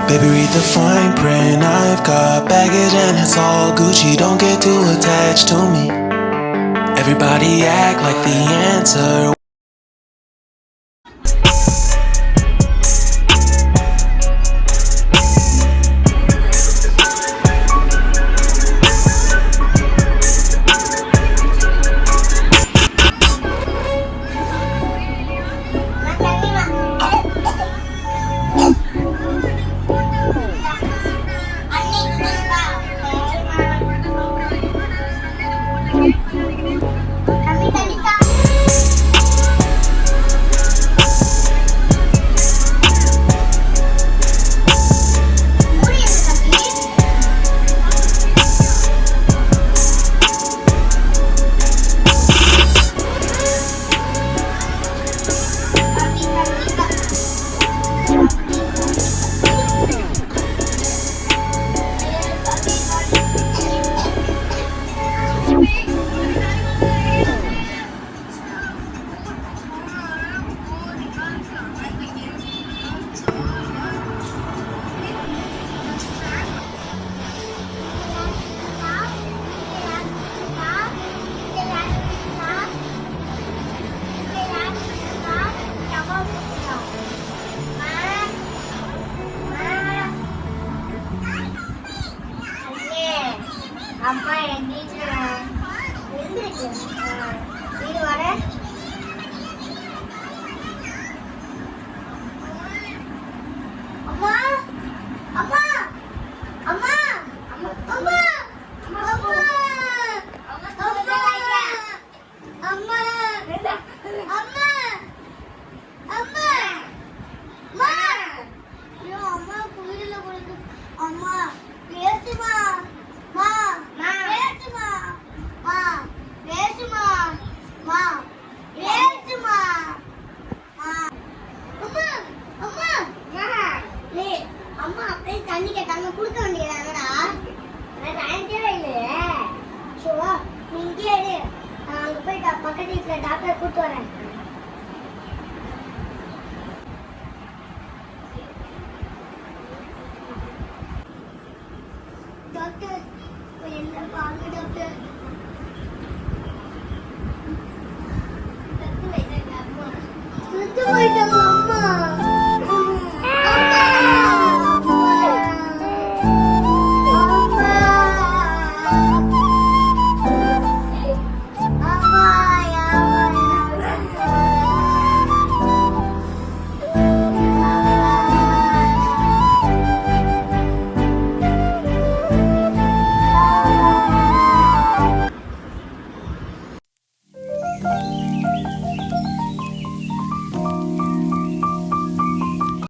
Baby, read the fine print. I've got baggage and it's all Gucci. Don't get too attached to me. Everybody act like the answer. அம்மா என் வீட்டுல இருந்துருக்கு வீடு வர அம்மா அம்மா அம்மா அம்மா அம்மா அம்மா அம்மா அம்மா அம்மா ஐயோ அம்மா புரியல உங்களுக்கு அம்மா பேசுமா மா மா பேசுமா மா பேசுமா மா பேசுமா மா அம்மா அம்மா மா லே அம்மா அப்படியே தண்ணி கேட்டாங்க குடுக்க வேண்டியதானடா நான் டைம்க்கே இல்லையே சோ நீங்க இரு நான் அங்க போய் பக்கத்து வீட்டுல டாக்டர் கூட்டு வரேன் டாக்டர் என்ன பாருங்க டாக்டர் செத்து போயிட்டாங்க